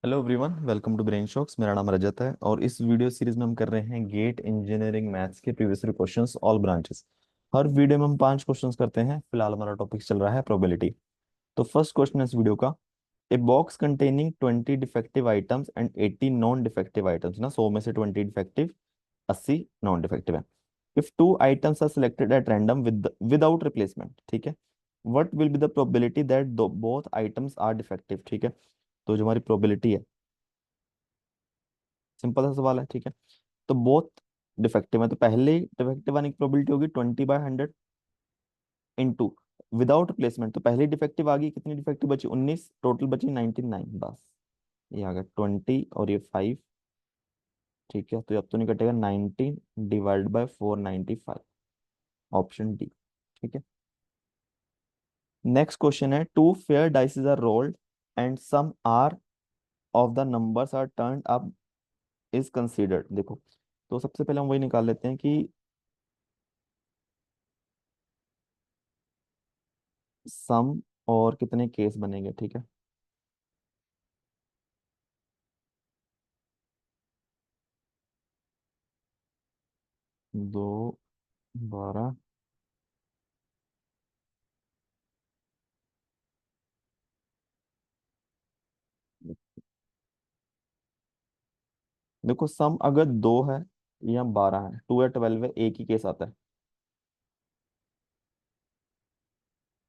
Hello everyone, welcome to brain shocks. मेरा नाम रजत है और इस वीडियो सीरीज में हम कर रहे हैं गेट इंजीनियरिंग मैथ्स के previous year questions all branches. हर वीडियो में हम 5 क्वेश्चंस करते हैं। फिलहाल हमारा टॉपिक चल रहा है प्रोबेबिलिटी। तो फर्स्ट क्वेश्चन है इस वीडियो का। A box containing 20 defective items and 80 non defective items ना, 100 में से 20 डिफेक्टिव, 80 नॉन डिफेक्टिव है। If two items are selected at random without replacement, ठीक है, what will be the probability that both items are defective. ठीक है, तो जो हमारी प्रोबेबिलिटी है, सिंपल सा सवाल है, ठीक है। तो बोथ डिफेक्टिव है तो पहले ही डिफेक्टिव आने की प्रोबेबिलिटी होगी 20/100 इंटू विदाउट रिप्लेसमेंट। तो पहले डिफेक्टिव आ गई, कितनी डिफेक्टिव बची? 19, टोटल बची 99 बस। ये आ गया 20 और ये 5। ठीक है, तो अब तो नहीं कटेगा, 19/495, ऑप्शन डी। ठीक है। नेक्स्ट क्वेश्चन है, two fair dices are rolled and sum are of the numbers are turned up is considered. देखो, तो सबसे पहले हम वही निकाल लेते हैं कि सम और कितने केस बनेंगे। ठीक है, 2, 12। देखो, सम अगर 2 है या 12 है, 2 या 12 है, एक ही केस आता है।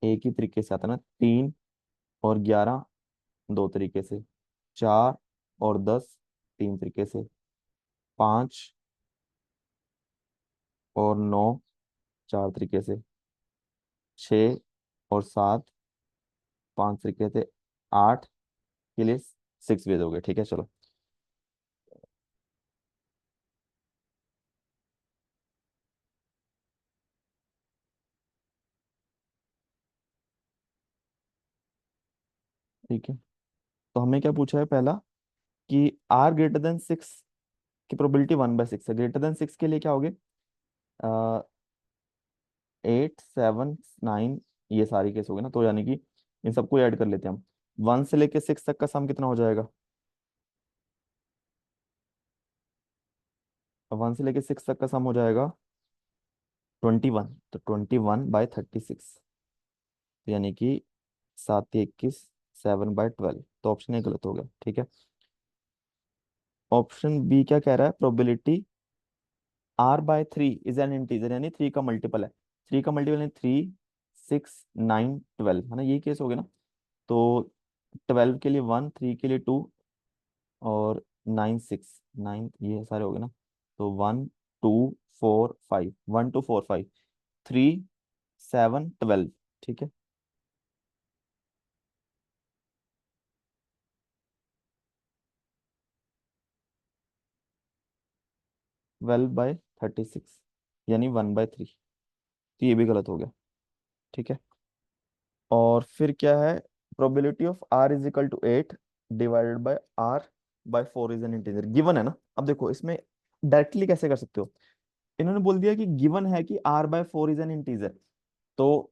एक ही तरीके से आता है ना। 3 और 11 दो तरीके से, 4 और 10 तीन तरीके से, 5 और 9 चार तरीके से, 6 और 7 पांच तरीके से, 8 के लिए 6 वेज हो गए। ठीक है, चलो। ठीक है, तो हमें क्या पूछा है पहला, कि R greater than 6 की प्रोबेबिलिटी 1/6 है। greater than 6 के लिए क्या होगे? 8, 7, 9, ये सारी केस हो गए ना, तो यानी कि इन सबको ऐड कर लेते हैं हम। 1 से लेके 6 तक का सम कितना हो जाएगा? 1 से लेके 6 तक का सम हो जाएगा 21। तो 21/36, यानी कि 7 या 21, 7/12। तो ऑप्शन ए गलत हो गया। ठीक है। ऑप्शन बी क्या कह रहा है? Probability R/3 is an integer, यानी 3 का मल्टीपल है। 3 का मल्टीपल यानी 3, 6, 9, 12 है ना, ये केस हो गया ना। तो 12 के लिए 1, 3 के लिए 2, और 9, 6, 9, ये सारे हो गए ना। तो 1, 2, 4, 5, 1, 2, 4, 5, 3, 7, 12। ठीक है। 12/36, यानी 1/3। तो ये भी गलत हो गया। ठीक है। और फिर क्या है? Probability of R = 8 divided by R/4 is an integer, given है ना। अब देखो, इसमें डायरेक्टली कैसे कर सकते हो? इन्होंने बोल दिया कि गिवन है कि R/4 इज एन इंटीजर, तो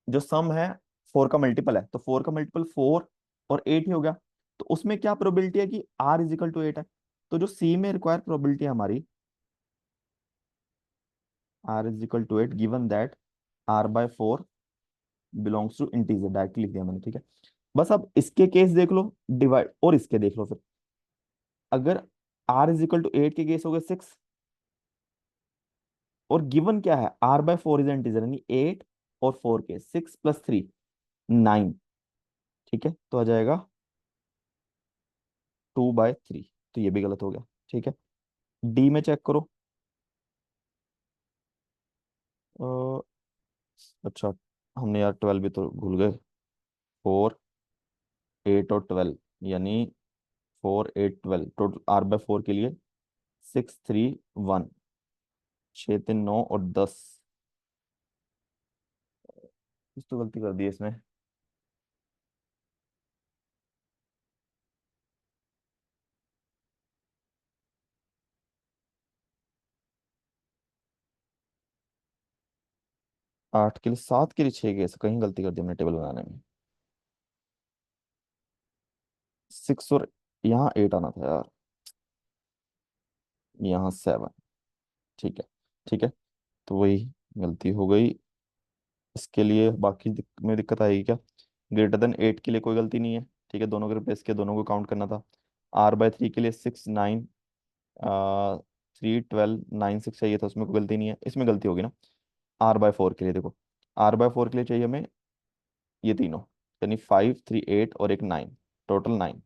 जो सम है 4 का मल्टीपल है, तो 4 का मल्टीपल 4 और 8 ही हो गया। तो उसमें क्या प्रोबेबिलिटी है कि R = 8 है। तो जो सी में रिक्वायर प्रोबेबिलिटी है हमारी, R = 8 given that R/4 belongs to integer, directly लिख दिया मैंने। ठीक है। बस अब इसके केस देख लो, डिवाइड, और इसके देख लो फिर। अगर R = 8 के केस हो गए 6, और गिवन क्या है? R/4 इज इंटीजर, यानी 8 और 4 के 6 + 3 9। ठीक है, तो आ जाएगा 2/3। तो ये भी गलत हो गया। ठीक है। डी में चेक करो। अ, अच्छा, हमने यार 12 भी तो भूल गए। 4, 8 और 12, यानी 4, 8, 12, टोटल R/4 के लिए 6, 3, 1, 6, 3, 9 और 10। कुछ तो गलती कर दी है इसमें। 8 के लिए 7 के लिए 6 के, कहीं गलती कर दी हमने टेबल बनाने में। 6 और यहाँ 8 आना था यार, यहाँ 7। ठीक है, ठीक है, तो वही गलती हो गई। इसके लिए बाकी में दिक्कत आएगी क्या? ग्रेटर देन 8 के लिए कोई गलती नहीं है, ठीक है, दोनों के रिप्लेस के दोनों को काउंट करना था। R/3 के लिए 6 9, 3 12 9 6 चाहिए था, उसमें कोई गलती नहीं है, इसमें गलती होगी ना। R/4 के लिए देखो, R/4 के लिए चाहिए हमें ये तीनों, यानी 5 3 8 और एक 9, टोटल 9।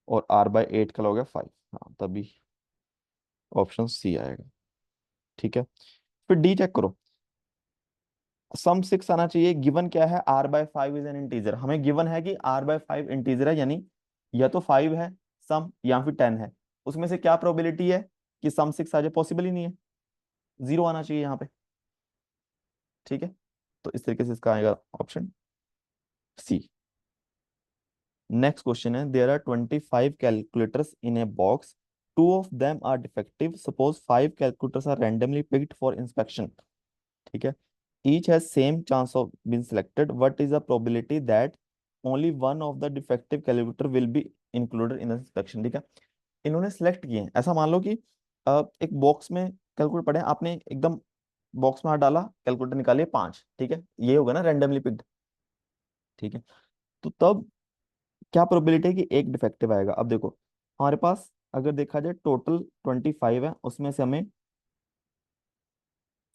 और R/8 का हो गया 5। हाँ, तभी ऑप्शन सी आएगा। ठीक है, फिर डी चेक करो। सम 6 आना चाहिए। गिवन क्या है? R/5 is an integer. हमें गिवन है कि R/5 इंटीजर है, यानी या तो 5 है सम, या फिर 10 है। उसमें से क्या प्रोबेबिलिटी है कि सम 6 आ जाए? पॉसिबल ही नहीं है, 0 आना चाहिए यहाँ पे। ठीक है, तो इस तरीके से इसका आएगा ऑप्शन सी। नेक्स्ट क्वेश्चन है, there are 25 calculators in a box, 2 of them are defective, suppose 5 calculators are randomly picked for inspection. ठीक है, each has same chance of being selected, what is the probability that only one of the defective calculator will be included in the inspection? ठीक है, इन्होंने select किए हैं। ऐसा मान लो कि एक बॉक्स में कैलकुलेटर पड़े हैं, आपने एकदम बॉक्स में हाथ डाला, कैलकुलेटर निकालिए 5। ठीक है, ये होगा ना रैंडमली पिक्ड। ठीक है, तो तब क्या प्रोबेबिलिटी है कि एक डिफेक्टिव आएगा? अब देखो, हमारे पास अगर देखा जाए टोटल 25 है, उसमें से हमें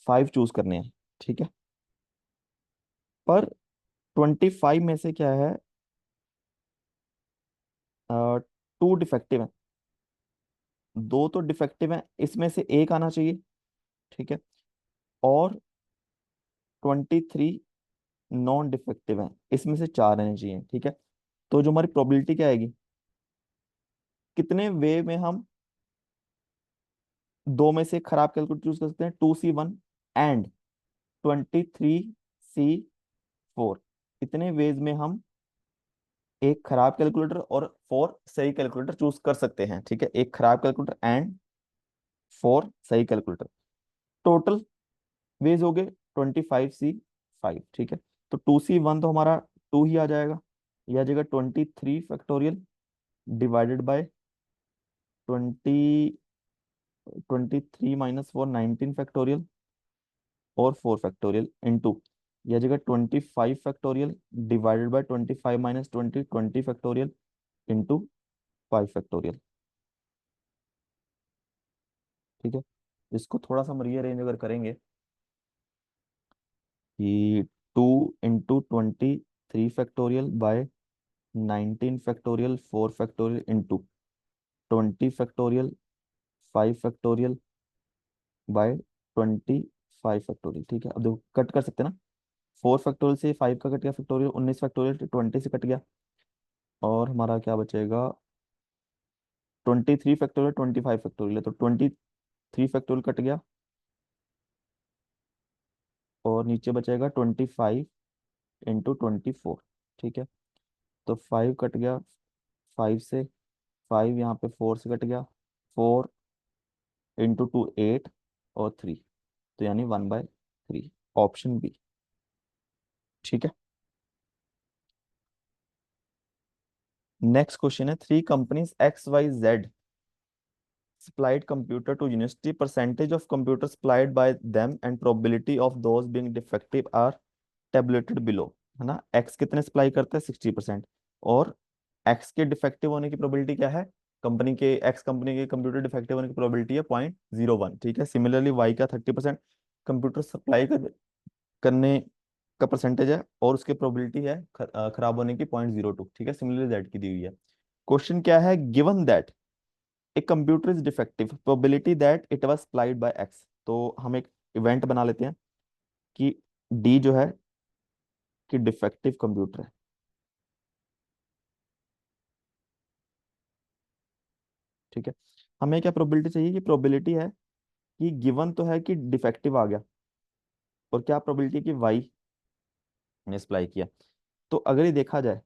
5 चूज करने हैं। ठीक है, पर 25 में से क्या है, 2 डिफेक्टिव है, 2 तो डिफेक्टिव है, इसमें से एक आना चाहिए। ठीक है, और 23 नॉन डिफेक्टिव है, इसमें से 4 आने चाहिए। ठीक है, तो जो हमारी प्रोबेबिलिटी क्या आएगी, कितने वे में हम दो में से खराब कैलकुलेटर चूज कर सकते हैं? 2C1 एंड 23C4, इतने वेज में हम एक खराब कैलकुलेटर और 4 सही कैलकुलेटर चूज कर सकते हैं। ठीक है, एक खराब कैलकुलेटर एंड 4 सही कैलकुलेटर, टोटल वेज हो गए 25C5। ठीक है, तो 2C1 तो हमारा 2 ही आ जाएगा, यह आ जाएगा 23 फैक्टोरियल डिवाइडेड बाय 20, 23 - 4 19 फैक्टोरियल, और 4 फैक्टोरियल इंटू, यह आ जाएगा 25 factorial divided by 25 - 20 20 factorial into 5 factorial. ठीक है, इसको थोड़ा सा हम रीअरेंज अगर करेंगे कि 2 × 23 factorial by 19 factorial 4 factorial into 20 factorial 5 factorial by 25 factorial. ठीक है, अब देखो कट कर सकते हैं ना, 4 फैक्टोरियल से 5 का कट गया फैक्टोरियल, 19 फैक्टोरियल 20 से कट गया, और हमारा क्या बचेगा? 23 फैक्टोरियल 25 फैक्टोरियल है, तो 23 फैक्टोरियल कट गया, और नीचे बचेगा 25 × 24। ठीक है, तो 5 कट गया 5 से, 5 यहाँ पे 4 से कट गया, 4 × 2 8, और 3, तो यानी 1/3, ऑप्शन बी। ठीक है, नेक्स्ट क्वेश्चन है, 3 companies XYZ supplied computer to university, percentage of computers supplied by them and probability of those being defective are tabulated below। है ना, x कितने सप्लाई करते हैं? 60%। और x के डिफेक्टिव होने की प्रोबेबिलिटी क्या है? कंपनी के, x कंपनी के कंप्यूटर डिफेक्टिव होने की प्रोबेबिलिटी है 0.01। ठीक है, सिमिलरली y का 30% कंप्यूटर सप्लाई करने का परसेंटेज है, और उसकी प्रोबेबिलिटी है खराब होने की 0.02। ठीक है, सिमिलरली z की दी हुई है। क्वेश्चन क्या है? Given that a computer is defective, probability that it was supplied by x। तो हम एक इवेंट बना लेते हैं कि डी जो है कि डिफेक्टिव कंप्यूटर है। ठीक है, हमें क्या प्रोबेबिलिटी चाहिए? कि प्रोबेबिलिटी है कि गिवन तो है कि डिफेक्टिव आ गया, और क्या प्रोबेबिलिटी कि वाई ने सप्लाई किया। तो अगर ये देखा जाए,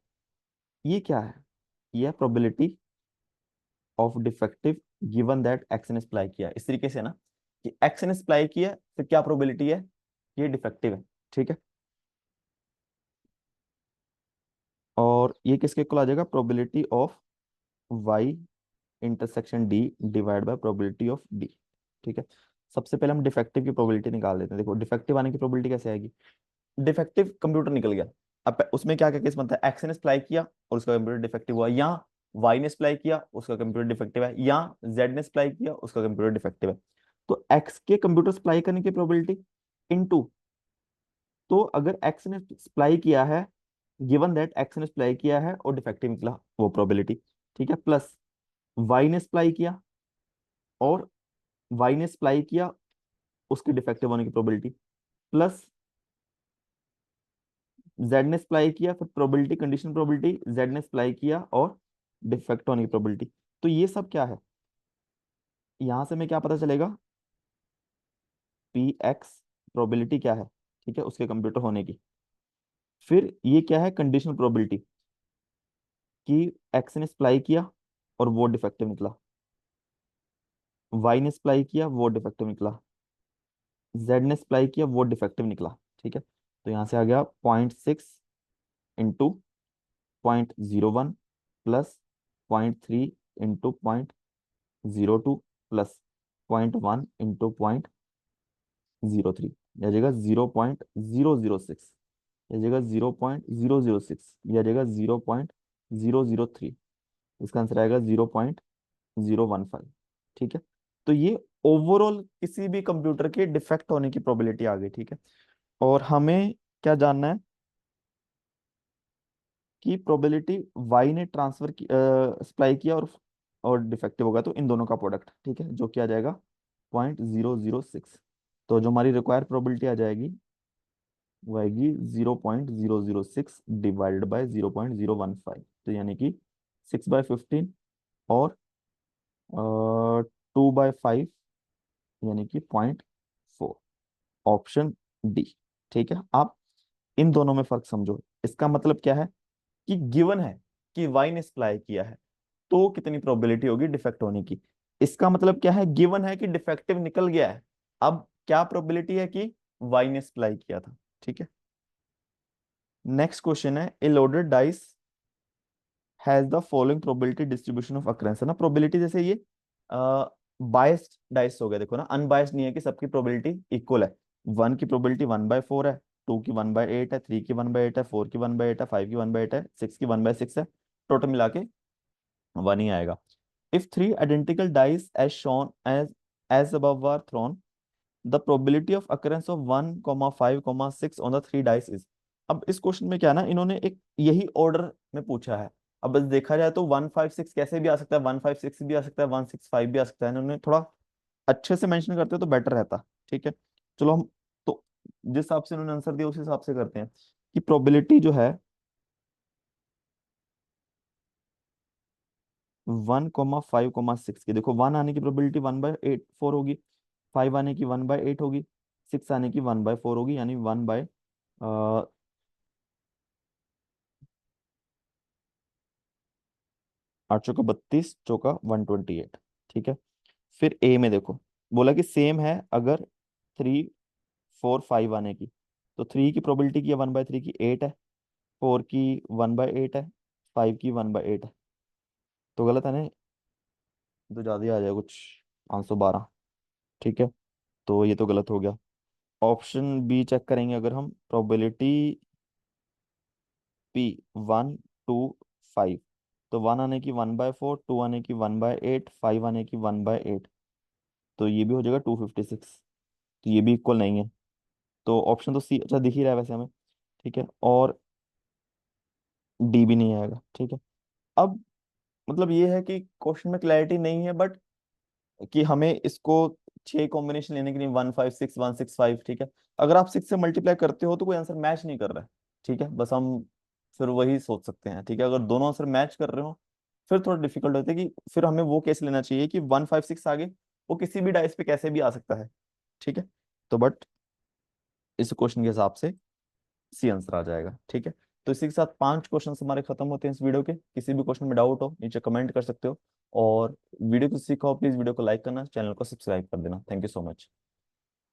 ये क्या है? ये probability of defective given that x ने सप्लाई किया। इस तरीके से ना, कि एक्स ने सप्लाई किया, फिर क्या प्रोबेबिलिटी है? ये डिफेक्टिव है। ठीक है, और ये किसके इक्वल आ जाएगा, probability of Y intersection D divide by probability of D. ठीक है, सबसे पहले हम डिफेक्टिव की प्रोबेबिलिटी निकाल देते हैं। देखो डिफेक्टिव आने की प्रोबेबिलिटी कैसे आएगी, डिफेक्टिव कंप्यूटर निकल गया, अब उसमें क्या क्या केस बनता है, एक्स ने सप्लाई किया और उसका कंप्यूटर डिफेक्टिव हुआ, या वाई ने सप्लाई किया उसका कंप्यूटर डिफेक्टिव है, या जेड ने सप्लाई किया उसका कंप्यूटर डिफेक्टिव है। तो एक्स के कंप्यूटर सप्लाई करने की प्रोबेबिलिटी इनटू, तो अगर एक्स ने सप्लाई किया है, गिवन दैट एक्स ने सप्लाई किया है और डिफेक्टिव निकला, वो प्रोबेबिलिटी, ठीक है, प्लस वाई ने सप्लाई किया और वाई ने सप्लाई किया उसके डिफेक्टिव होने की प्रोबेबिलिटी, प्लस जेड ने सप्लाई किया, फिर प्रोबेबिलिटी कंडीशन प्रोबेबिलिटी, जेड ने सप्लाई किया और डिफेक्ट होने की प्रोबेबिलिटी। तो ये सब क्या है, यहां से हमें क्या पता चलेगा, पी एक्स प्रोबेबिलिटी क्या है, ठीक है, उसके कंप्यूटर होने की। फिर ये क्या है, कंडीशनल प्रोबेबिलिटी कि एक्स ने सप्लाई किया और वो डिफेक्टिव निकला, वाई ने सप्लाई किया वो डिफेक्टिव निकला, जेड ने सप्लाई किया वो डिफेक्टिव निकला। ठीक है, तो यहां से आ गया 0.6 into 0.01 plus 0.3 into 0.02 plus 0.1 into 0.03, यह जगह 0.006, यह जगह 0.006, यह जगह 0.003, इसका आंसर आएगा 0.015। ठीक है, तो ये ओवरऑल किसी भी कंप्यूटर के डिफेक्ट होने की प्रोबेबिलिटी आ गई। ठीक है, और हमें क्या जानना है कि प्रोबेबिलिटी वाई ने ट्रांसफर की सप्लाई किया और डिफेक्टिव होगा तो इन दोनों का प्रोडक्ट, ठीक है, जो कि आ जाएगा 0.006। तो जो हमारी रिक्वायर्ड प्रोबेबिलिटी आ जाएगी वो आएगी 0.006 डिवाइडेड बाय 0.015, तो यानी कि 6/15 और 2/5, यानी कि 0.4, ऑप्शन डी। ठीक है, आप इन दोनों में फर्क समझो। इसका मतलब क्या है कि गिवन है कि वाई ने सप्लाई किया है तो कितनी प्रोबेबिलिटी होगी डिफेक्ट होने की। इसका मतलब क्या है, गिवन है कि डिफेक्टिव निकल गया है, अब क्या प्रोबेबिलिटी है कि वाई ने सप्लाई किया था। ठीक है, नेक्स्ट क्वेश्चन है, a loaded dice has the following probability distribution of occurrence, है ना, प्रोबेबिलिटी जैसे ये बायस्ड डाइस हो गया, देखो ना, अनबायस्ड नहीं है कि सबकी प्रोबेबिलिटी इक्वल है। 1 की प्रोबेबिलिटी 1/4 है, 2 की 1/8 है, 3 की 1/8 है, 4 की 1/8 है, 5 की 1/8 है, 6 की 1/6 है, टोटल मिला के 1 ही आएगा। If 3 identical dice as shown as above are thrown, the probability of occurrence of 1, 5, 6 on the 3 dice is. अब इस क्वेश्चन में क्या है ना, इन्होंने एक यही ऑर्डर में पूछा है। अब बस देखा जाए तो 156 कैसे भी आ सकता है, 156 भी आ सकता है, 165 भी आ सकता है, इन्होंने थोड़ा अच्छे से मेंशन करते तो बेटर रहता। ठीक है, चलो हम तो जिस हिसाब से इन्होंने आंसर दिया उस हिसाब से करते हैं कि प्रोबेबिलिटी जो है 1, 5, 6 की, देखो 1 आने की प्रोबेबिलिटी 1/4 होगी, 5 आने की 1/8 होगी, 6 आने की 1/4 होगी, यानी 8 चौका 32, चौका 128। ठीक है, फिर ए में देखो बोला कि सेम है अगर 3, 4, 5 आने की, तो 3 की प्रोबेबिलिटी की है 1/3 की 8 है, 4 की 1/8 है, 5 की 1/8 है, तो गलत है ना, तो ज्यादा ही आ जाएगा कुछ 512। ठीक है, तो ये तो गलत हो गया। ऑप्शन बी चेक करेंगे अगर हम, प्रोबेबिलिटी पी 1, 2, 5, तो 1 आने की 1/4, 2 आने की 1/8, 5 आने की 1/8, तो ये भी हो जाएगा 256, तो ये भी इक्वल नहीं है, तो ऑप्शन तो सी अच्छा दिख ही रहा है वैसे हमें। ठीक है, और डी भी नहीं आएगा। ठीक है, अब मतलब ये है कि क्वेश्चन में क्लैरिटी नहीं है, बट कि हमें इसको 6 कॉम्बिनेशन लेने के लिए 156 165, ठीक है, अगर आप 6 से मल्टीप्लाई करते हो तो कोई आंसर मैच नहीं कर रहा है। ठीक है, बस हम फिर वही सोच सकते हैं। ठीक है, अगर दोनों आंसर मैच कर रहे हो फिर थोड़ा डिफिकल्ट होता है कि फिर हमें वो केस लेना चाहिए कि 156 आगे वो किसी भी डाइस पे कैसे भी आ सकता है। ठीक है, तो बट इस क्वेश्चन के हिसाब से सी आंसर आ जाएगा। ठीक है, तो इसी के साथ 5 क्वेश्चन हमारे खत्म होते हैं इस वीडियो के। किसी भी क्वेश्चन में डाउट हो नीचे कमेंट कर सकते हो, और वीडियो को सीखा हो प्लीज वीडियो को लाइक करना, चैनल को सब्सक्राइब कर देना। Thank you so much.